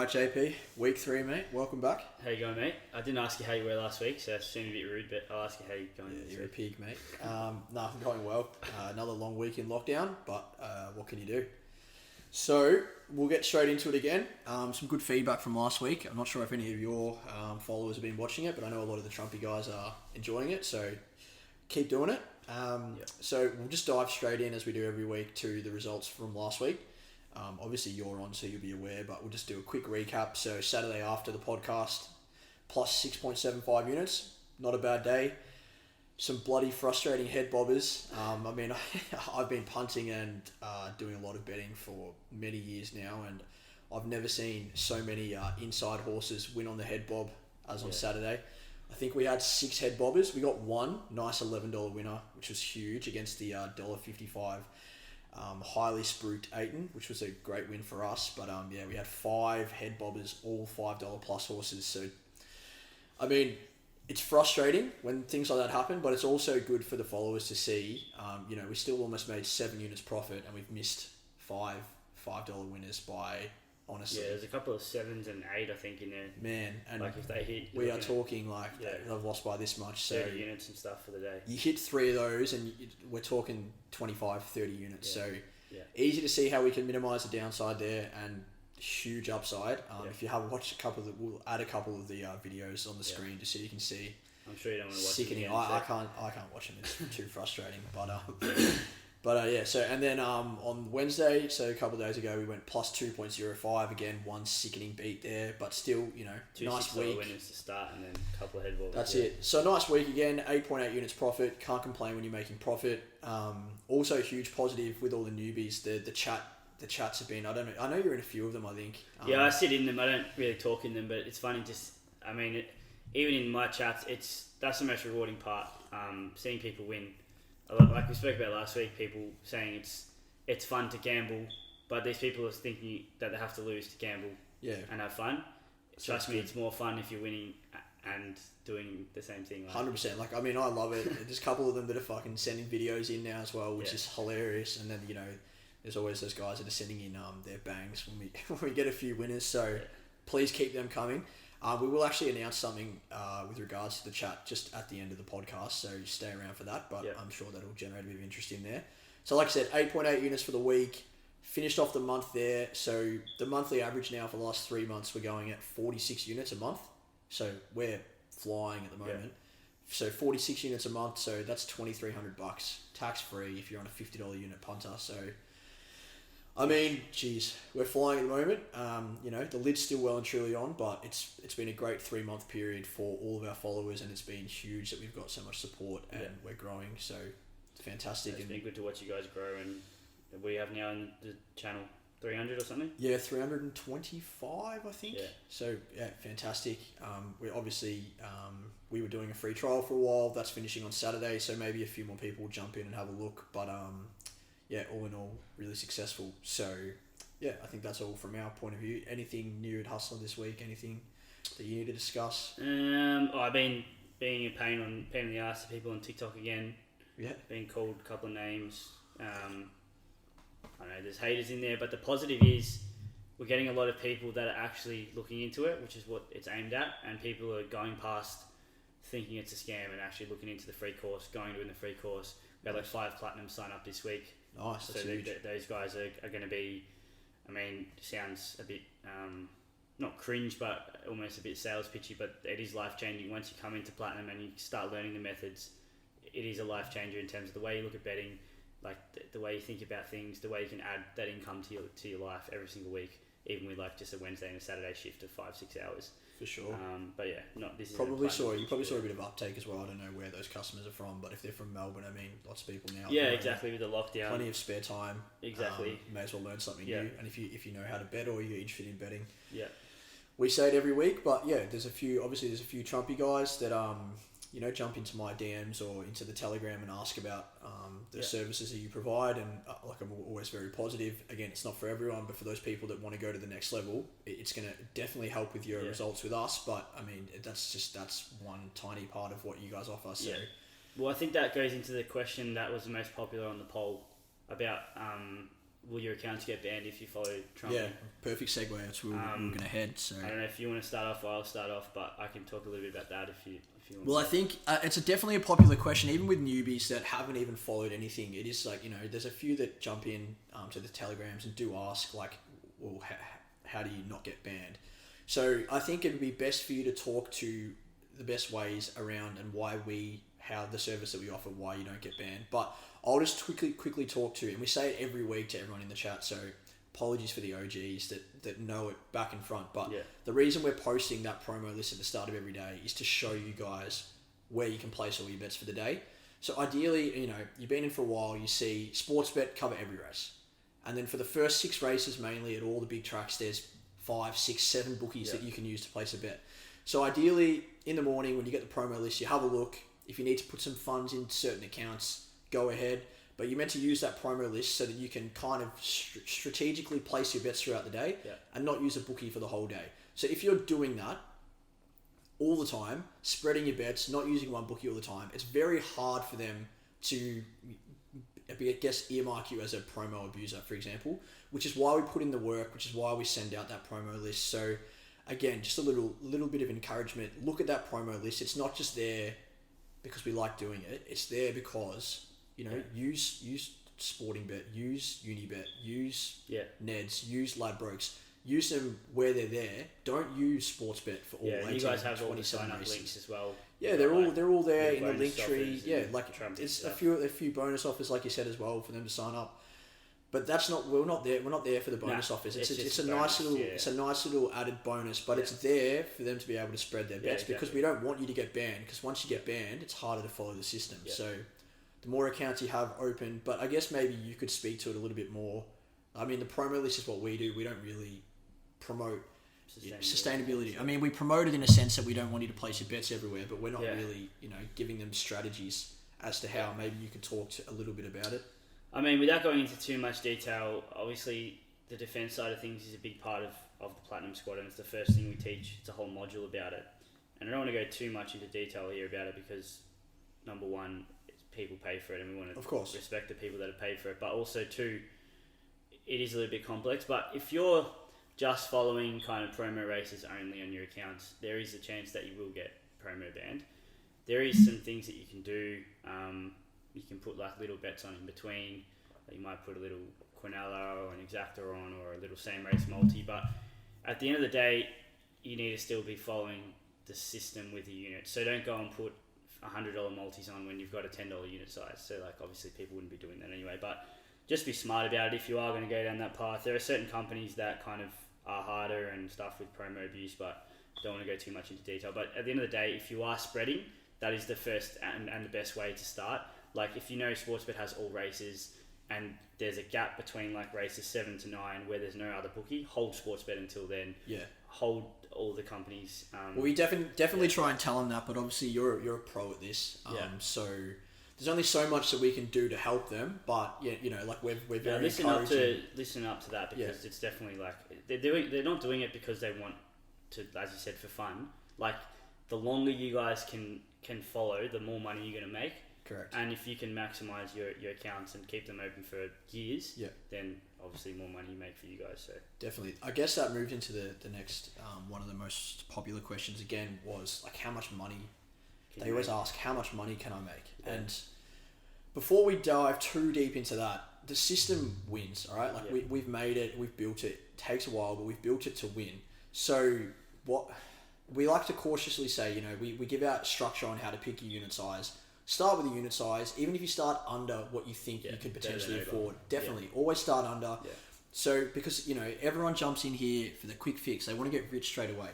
Alright, JP, week 3, mate. Welcome back. How you going, mate? I didn't ask you how you were last week, so it seemed a bit rude, but I'll ask you how you're going. Yeah, you're a pig, mate. I'm going well. Another long week in lockdown, but what can you do? So, we'll get straight into it again. Some good feedback from last week. I'm not sure if any of your followers have been watching it, but I know a lot of the Trumpy guys are enjoying it, so keep doing it. So, we'll just dive straight in, as we do every week, to the results from last week. Obviously you're on, so you'll be aware, but we'll just do a quick recap. So Saturday after the podcast, plus 6.75 units, not a bad day. Some bloody frustrating head bobbers. I've been punting and doing a lot of betting for many years now, and I've never seen so many inside horses win on the head bob as on Saturday. I think we had 6 head bobbers. We got one nice $11 winner, which was huge, against the $1.55 highly spruiked Ayton, which was a great win for us. But we had 5 head bobbers, all $5 plus horses. So, I mean, it's frustrating when things like that happen, but it's also good for the followers to see. We still almost made 7 units profit, and we've missed $5 winners by, honestly. Yeah, there's a couple of 7s and 8, I think, in there. Man, and like if they hit, we are talking they've lost by this much. So 30 units and stuff for the day. You hit 3 of those, and we're talking 25, 30 units. Yeah. So easy to see how we can minimise the downside there, and huge upside. If you haven't watched we'll add a couple of the videos on the screen just so you can see. I'm sure you don't want to watch sickening. it again, I can't watch them. It's too frustrating. So and then on Wednesday, so a couple of days ago, we went plus 2.05 again. One sickening beat there, but still, two nice week. winners to start, and then a couple of head balls. That's it. So nice week again. 8.8 units profit. Can't complain when you're making profit. Also huge positive with all the newbies. The chats have been. I don't know. I know you're in a few of them. I think. I sit in them. I don't really talk in them, but it's funny. Even in my chats, that's the most rewarding part. Seeing people win. Like we spoke about last week, people saying it's fun to gamble, but these people are thinking that they have to lose to gamble and have fun. Trust me, it's more fun if you're winning and doing the same thing. 100%. I love it. There's a couple of them that are fucking sending videos in now as well, which is hilarious. And then, there's always those guys that are sending in their bangs when we get a few winners. So please keep them coming. We will actually announce something with regards to the chat just at the end of the podcast, so stay around for that, but I'm sure that'll generate a bit of interest in there. So like I said, 8.8 units for the week, finished off the month there, so the monthly average now for the last 3 months, we're going at 46 units a month, so we're flying at the moment. So 46 units a month, so that's $2,300, tax-free if you're on a $50 unit punter, so... we're flying at the moment. The lid's still well and truly on, but it's been a great 3-month period for all of our followers, and it's been huge that we've got so much support and we're growing. So it's fantastic. It's been good to watch you guys grow, and we have now in the channel 300 or something. Yeah, 325, I think. Yeah. So fantastic. We obviously we were doing a free trial for a while. That's finishing on Saturday, so maybe a few more people will jump in and have a look. But all in all, really successful. So, I think that's all from our point of view. Anything new at Hussla this week? Anything that you need to discuss? I've been being a pain in the ass to people on TikTok again. Yeah. Being called a couple of names. I know there's haters in there, but the positive is we're getting a lot of people that are actually looking into it, which is what it's aimed at, and people are going past thinking it's a scam and actually looking into the free course, going to win the free course. We had 5 platinum sign up this week. Nice, that's huge. Those guys are going to be, sounds a bit, not cringe, but almost a bit sales pitchy, but it is life-changing. Once you come into Platinum and you start learning the methods, it is a life-changer in terms of the way you look at betting, the way you think about things, the way you can add that income to your life every single week, even with just a Wednesday and a Saturday shift of 5-6 hours. For sure. This is probably saw a bit of uptake as well. I don't know where those customers are from, but if they're from Melbourne, lots of people now. Yeah, exactly. With the lockdown, plenty of spare time. Exactly. May as well learn something new. And if you know how to bet or you're interested in betting, we say it every week. But there's a few Trumpy guys that jump into my DMs or into the Telegram and ask about the services that you provide, and I'm always very positive. Again, it's not for everyone, but for those people that want to go to the next level, it's going to definitely help with your results with us. But that's one tiny part of what you guys offer. So, well, I think that goes into the question that was the most popular on the poll about will your accounts get banned if you follow Trump? Yeah, perfect segue. That's where we're going to head. So I don't know if you want to start off or I'll start off, but I can talk a little bit about that if you want. Well, I think it's definitely a popular question, even with newbies that haven't even followed anything. It is like, there's a few that jump in to the telegrams and do ask, like, well, how do you not get banned? So I think it would be best for you to talk to the best ways around and how the service that we offer, why you don't get banned. But I'll just quickly talk to, and we say it every week to everyone in the chat, so apologies for the OGs that know it back and front. But the reason we're posting that promo list at the start of every day is to show you guys where you can place all your bets for the day. So ideally, you've been in for a while, you see Sportsbet cover every race. And then for the first 6 races, mainly at all the big tracks, there's 5, 6, 7 bookies that you can use to place a bet. So ideally, in the morning when you get the promo list, you have a look. If you need to put some funds in certain accounts, go ahead. But you're meant to use that promo list so that you can kind of strategically place your bets throughout the day and not use a bookie for the whole day. So if you're doing that all the time, spreading your bets, not using one bookie all the time, it's very hard for them to, I guess, earmark you as a promo abuser, for example, which is why we put in the work, which is why we send out that promo list. So again, just a little bit of encouragement. Look at that promo list. It's not just there because we like doing it. It's there because, use Sportingbet, use Unibet, use Neds, use Ladbrokes. Use them where they're there. Don't use Sportsbet for all 18, you guys have all the 27 sign-up races. Links as well. Yeah, they're all there in the link tree. Yeah, like it's stuff. a few bonus offers, like you said as well, for them to sign up. But we're not there for the bonus offers. It's a nice little added bonus, but it's there for them to be able to spread their bets because we don't want you to get banned. Because once you get banned, it's harder to follow the system. Yeah. So the more accounts you have open, but I guess maybe you could speak to it a little bit more. I mean, the promo list is what we do. We don't really promote sustainability. I mean, we promote it in a sense that we don't want you to place your bets everywhere, but we're not really, giving them strategies as to how maybe you could talk a little bit about it. I mean, without going into too much detail, obviously the defense side of things is a big part of the Platinum Squad, and it's the first thing we teach. It's a whole module about it. And I don't want to go too much into detail here about it because, number one, people pay for it and we want to respect the people that have paid for it. But also, two, it is a little bit complex. But if you're just following kind of promo races only on your accounts, there is a chance that you will get promo banned. There is some things that you can do. You can put like little bets on in between. You might put a little Quinella or an Exactor on, or a little same race multi. But at the end of the day, you need to still be following the system with the unit. So don't go and put $100 multis on when you've got a $10 unit size. So like obviously people wouldn't be doing that anyway. But just be smart about it if you are going to go down that path. There are certain companies that kind of are harder and stuff with promo abuse, but don't want to go too much into detail. But at the end of the day, if you are spreading, that is the first and the best way to start. Like if you know Sportsbet has all races and there's a gap between like races 7 to 9 where there's no other bookie, hold Sportsbet until then. Yeah. Hold all the companies. Well, we definitely try and tell them that, but obviously you're a pro at this. So there's only so much that we can do to help them, but like we're very listen up to that because it's definitely like they're not doing it because they want to, as you said, for fun. Like the longer you guys can follow, the more money you're going to make. Correct. And if you can maximize your accounts and keep them open for years, then obviously more money you make for you guys. So definitely, I guess that moved into the next one of the most popular questions again was like how much money. They always ask how much money can I make, and before we dive too deep into that, the system wins. All right, like we've made it, we've built it. It takes a while, but we've built it to win. So what we like to cautiously say, we give out structure on how to pick your unit size. Start with a unit size, even if you start under what you think you could potentially afford. Definitely, always start under. Yeah. So because everyone jumps in here for the quick fix, they want to get rich straight away,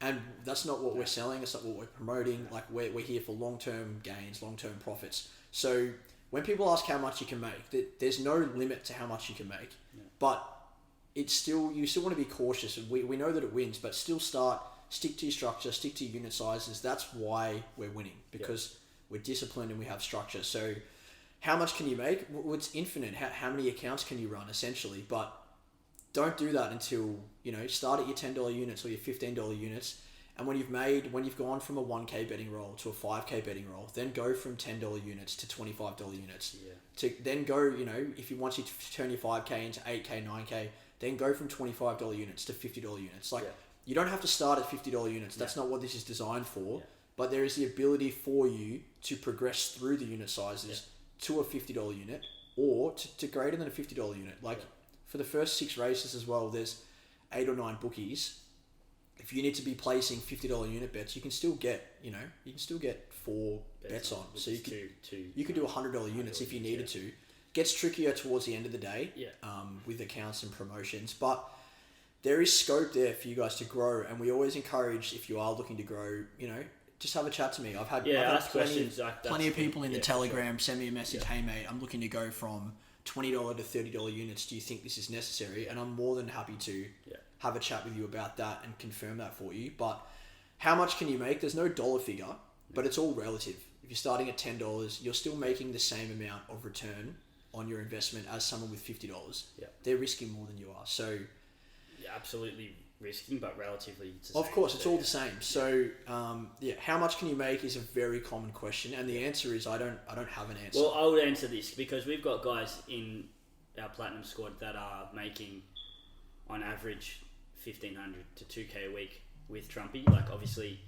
and that's not what we're selling. It's not what we're promoting. Like we're here for long-term gains, long-term profits. So when people ask how much you can make, there's no limit to how much you can make, but you still want to be cautious. And we know that it wins, but still stick to your structure, stick to your unit sizes. That's why we're winning because. We're disciplined and we have structure. So how much can you make? Well, it's infinite. How many accounts can you run essentially? But don't do that until, start at your $10 units or your $15 units And when you've gone from a 1K betting roll to a 5K betting roll, then go from $10 units to $25 units. Yeah. To then go, if you want you to turn your 5K into 8K, 9K, then go from $25 units to $50 units. You don't have to start at $50 units. That's not what this is designed for. Yeah. But there is the ability for you to progress through the unit sizes to a $50 unit or to greater than a $50 unit. For the first 6 races as well, there's 8 or 9 bookies. If you need to be placing $50 unit bets, you can still get, 4 bets on. So you could do $100 units if you needed to. Gets trickier towards the end of the day with accounts and promotions, but there is scope there for you guys to grow, and we always encourage, if you are looking to grow, just have a chat to me. I've had plenty of people in the Telegram send me a message, hey mate, I'm looking to go from $20 to $30 units. Do you think this is necessary? And I'm more than happy to have a chat with you about that and confirm that for you. But how much can you make? There's no dollar figure, but it's all relative. If you're starting at $10, you're still making the same amount of return on your investment as someone with $50. Yeah. They're risking more than you are. So absolutely risking, but relatively it's the same. Of course, it's all yeah. the same. So how much can you make is a very common question, and the answer is I don't have an answer. Well, I would answer this because we've got guys in our platinum squad that are making on average 1,500 to 2K a week with Trumpy. Like obviously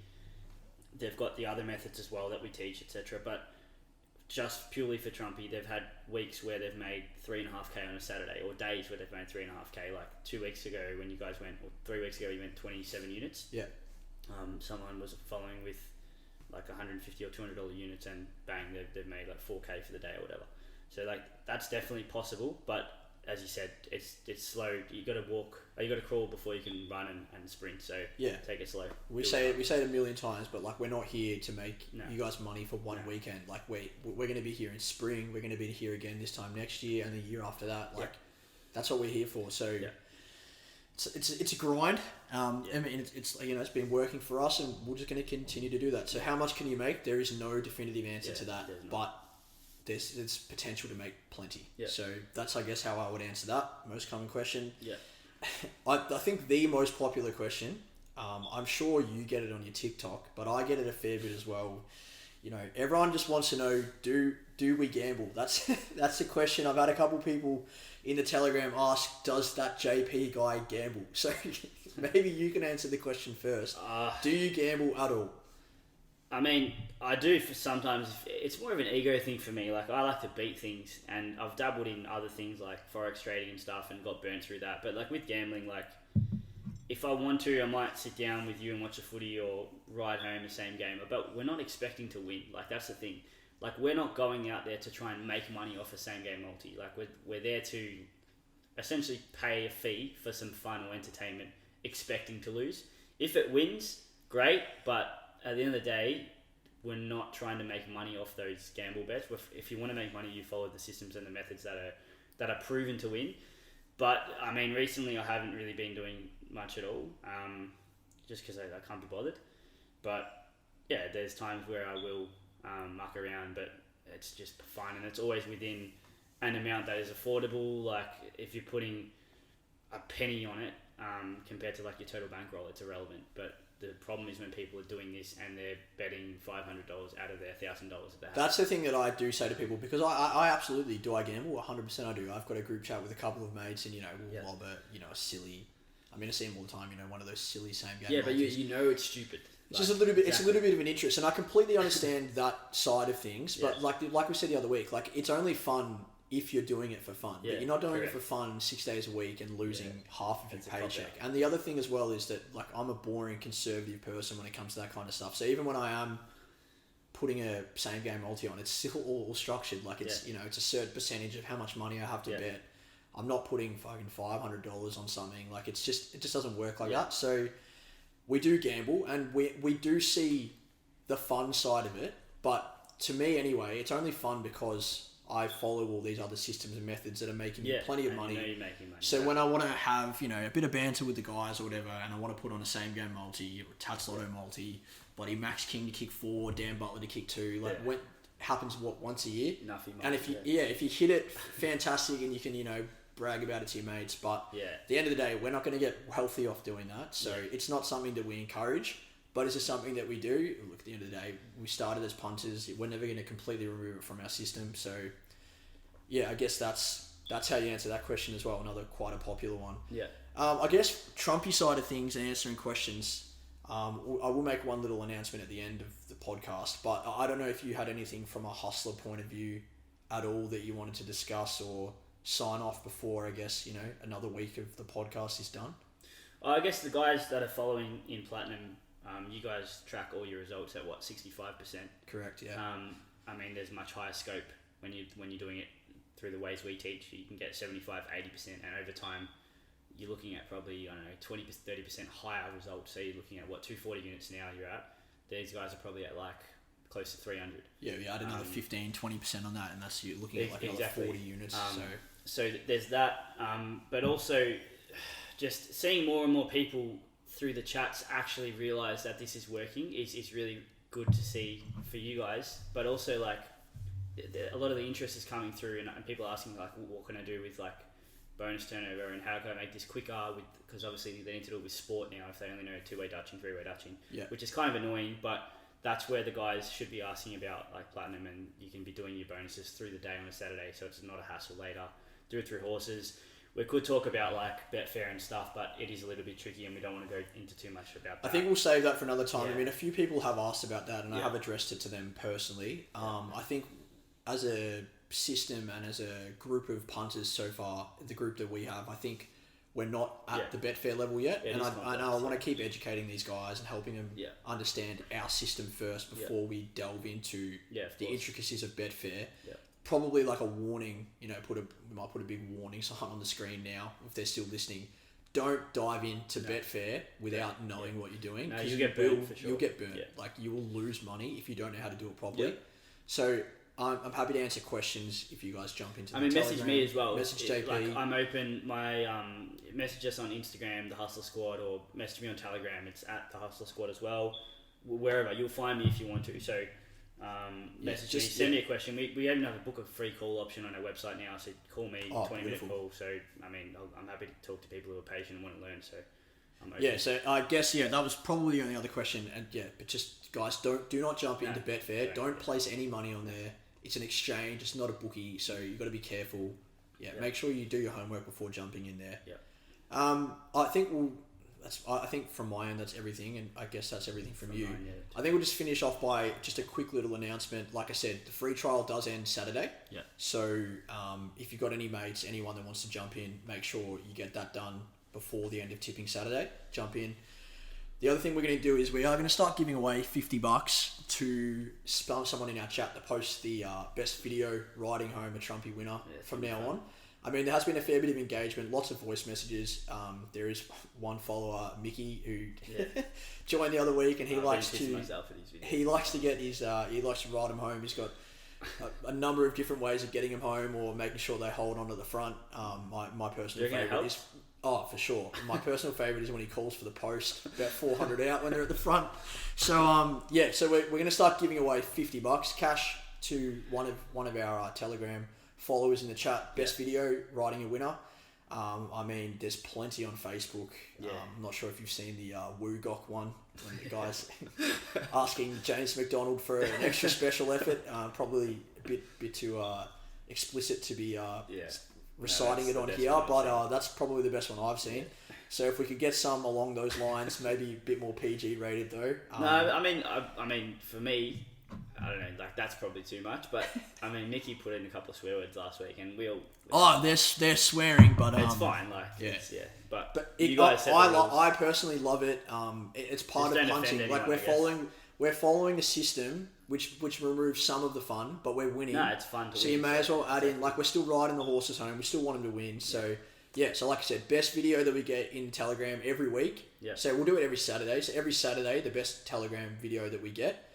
they've got the other methods as well that we teach, etc. But just purely for Trumpy, they've had weeks where they've made 3.5K on a Saturday, or days where they've made 3.5K. Like 2 weeks ago when you guys went, or 3 weeks ago you went 27 units. Yeah. Someone was following with like 150 or $200 units, and bang, they've made like 4K for the day or whatever. So like that's definitely possible, but as you said, it's slow. You got to walk, or you got to crawl before you can run and sprint. So take it slow. We say it a million times, but like we're not here to make you guys money for one weekend. Like we're going to be here in spring. We're going to be here again this time next year and the year after that. Like that's what we're here for. So it's a grind. I mean it's it's been working for us, and we're just going to continue to do that. So how much can you make? There is no definitive answer to that, but there's potential to make plenty. Yeah. So that's, I guess, how I would answer that. Most common question. Yeah. I think the most popular question, I'm sure you get it on your TikTok, but I get it a fair bit as well. Everyone just wants to know, do we gamble? That's the question. I've had a couple people in the Telegram ask, does that JP guy gamble? So maybe you can answer the question first. Do you gamble at all? I mean, I do for sometimes. It's more of an ego thing for me. Like, I like to beat things, and I've dabbled in other things like Forex trading and stuff and got burnt through that. But like with gambling, like if I want to, I might sit down with you and watch a footy or ride home the same game. But we're not expecting to win. Like, that's the thing. Like, we're not going out there to try and make money off a same game multi. Like, we're there to essentially pay a fee for some fun or entertainment, expecting to lose. If it wins, great, but at the end of the day, we're not trying to make money off those gamble bets. If you want to make money, you follow the systems and the methods that are proven to win. But I mean, recently I haven't really been doing much at all, just because I can't be bothered. But yeah, there's times where I will muck around, but it's just fun, and it's always within an amount that is affordable. Like if you're putting a penny on it compared to like your total bankroll, it's irrelevant. But the problem is when people are doing this and they're betting $500 out of their $1,000 that they have. That's the thing that I do say to people, because I absolutely do. I gamble 100%. I do. I've got a group chat with a couple of mates, and we'll lob a silly. I mean, I see them all the time. One of those silly same game. Yeah, but you know it's stupid. It's just a little bit. Exactly. It's a little bit of an interest, and I completely understand that side of things. But like we said the other week, like it's only fun if you're doing it for fun. Yeah, but you're not doing it for fun 6 days a week and losing half of your paycheck. And the other thing as well is that like I'm a boring conservative person when it comes to that kind of stuff. So even when I am putting a same game multi on, it's still all structured. Like it's it's a certain percentage of how much money I have to bet. I'm not putting fucking $500 on something. Like it just doesn't work like that. So we do gamble, and we do see the fun side of it. But to me anyway, it's only fun because I follow all these other systems and methods that are making me plenty of money. You're making money. So when I want to have, a bit of banter with the guys or whatever, and I want to put on a same game multi, or Tats Lotto multi, bloody Max King to kick 4, Dan Butler to kick 2, like what happens once a year? Nothing. And if you hit it, fantastic, and you can, brag about it to your mates, but at the end of the day, we're not going to get wealthy off doing that. So it's not something that we encourage. But is it something that we do? Look, at the end of the day, we started as punters. We're never going to completely remove it from our system. So, yeah, I guess that's how you answer that question as well. Another quite a popular one. Yeah. I guess Trumpy side of things and answering questions. I will make one little announcement at the end of the podcast, but I don't know if you had anything from a hustler point of view at all that you wanted to discuss or sign off before, I guess, another week of the podcast is done. I guess the guys that are following in Platinum, you guys track all your results at 65%. Correct. Yeah. I mean, there's much higher scope when you're doing it through the ways we teach. You can get 75, 80%, and over time, you're looking at probably 20, 30% higher results. So you're looking at 240 units now you're at. These guys are probably at close to 300. Yeah, we add another 15-20% on that, and that's you're looking at another 40 units. So there's that, but also just seeing more and more people through the chats actually realise that this is working is really good to see for you guys. But also a lot of the interest is coming through, and people are asking what can I do with bonus turnover, and how can I make this quicker because obviously they need to do it with sport now if they only know two-way dutching, three-way dutching, which is kind of annoying, but that's where the guys should be asking about Platinum, and you can be doing your bonuses through the day on a Saturday, so it's not a hassle later. Do it through horses. We could talk about Betfair and stuff, but it is a little bit tricky and we don't want to go into too much about that. I think we'll save that for another time. Yeah. I mean, a few people have asked about that, and I have addressed it to them personally. I think as a system and as a group of punters so far, the group that we have, I think we're not at the Betfair level yet. And I want to keep educating these guys and helping them understand our system first before we delve into the intricacies of Betfair. Yeah. Probably a warning, we might put a big warning sign on the screen now if they're still listening. Don't dive into Betfair without knowing what you're doing. No, you'll get burnt for sure. You'll get burnt. Yeah. You will lose money if you don't know how to do it properly. Yeah. So I'm happy to answer questions if you guys jump into the Telegram. Message me as well. Message JP. I'm open. My message us on Instagram, the Hussla Squad, or message me on Telegram. It's at the Hussla Squad as well. Wherever. You'll find me if you want to. So message me, send me a question. We even have a book a free call option on our website now, so call me, 20-minute call. So I'm happy to talk to people who are patient and want to learn. So I'm open. Yeah, so I guess that was probably the only other question. And but just guys, do not jump into Betfair. Don't place any money on there. It's an exchange. It's not a bookie, so you've got to be careful. Make sure you do your homework before jumping in there. I think from my end that's everything, and I guess that's everything from you. I think we'll just finish off by just a quick little announcement. Like I said, the free trial does end Saturday. Yeah. So if you've got any mates, anyone that wants to jump in, make sure you get that done before the end of tipping Saturday. Jump in. The other thing we're going to do is we are going to start giving away $50 to someone in our chat that posts the best video riding home a Trumpy winner from now on. I mean, there has been a fair bit of engagement, lots of voice messages. There is one follower, Mickey, who joined the other week, and he likes to get his he likes to ride them home. He's got a number of different ways of getting them home or making sure they hold on to the front. My personal favourite is. Oh, for sure. My personal favourite is when he calls for the post, about 400 out when they're at the front. So, so we're going to start giving away $50 cash to one of our Telegram followers in the chat. Best video, riding a winner. There's plenty on Facebook. Yeah. I'm not sure if you've seen the Woogok one, when the guy's asking James McDonald for an extra special effort. Probably a bit too explicit to be... reciting it on here, but that's probably the best one I've seen. So if we could get some along those lines, maybe a bit more PG rated though. For me, I don't know, that's probably too much. But Mickey put in a couple of swear words last week, and we all. They're swearing, but it's fine. But you guys I personally love it. It's part of punting. We're following a system which removes some of the fun, but we're winning. No, it's fun to so win. You may as well add in, we're still riding the horses home. We still want them to win. So, so like I said, best video that we get in Telegram every week. Yeah. So we'll do it every Saturday. So every Saturday, the best Telegram video that we get,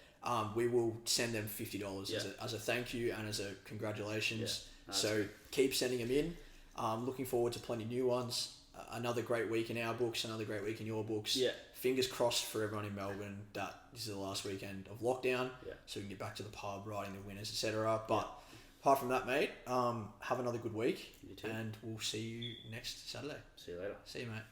we will send them $50 as a thank you and as a congratulations. Yeah. So keep sending them in. Looking forward to plenty of new ones. Another great week in our books, another great week in your books. Yeah. Fingers crossed for everyone in Melbourne that this is the last weekend of lockdown, so we can get back to the pub, riding the winners, etc. But apart from that, mate, have another good week, and we'll see you next Saturday. See you later. See you, mate.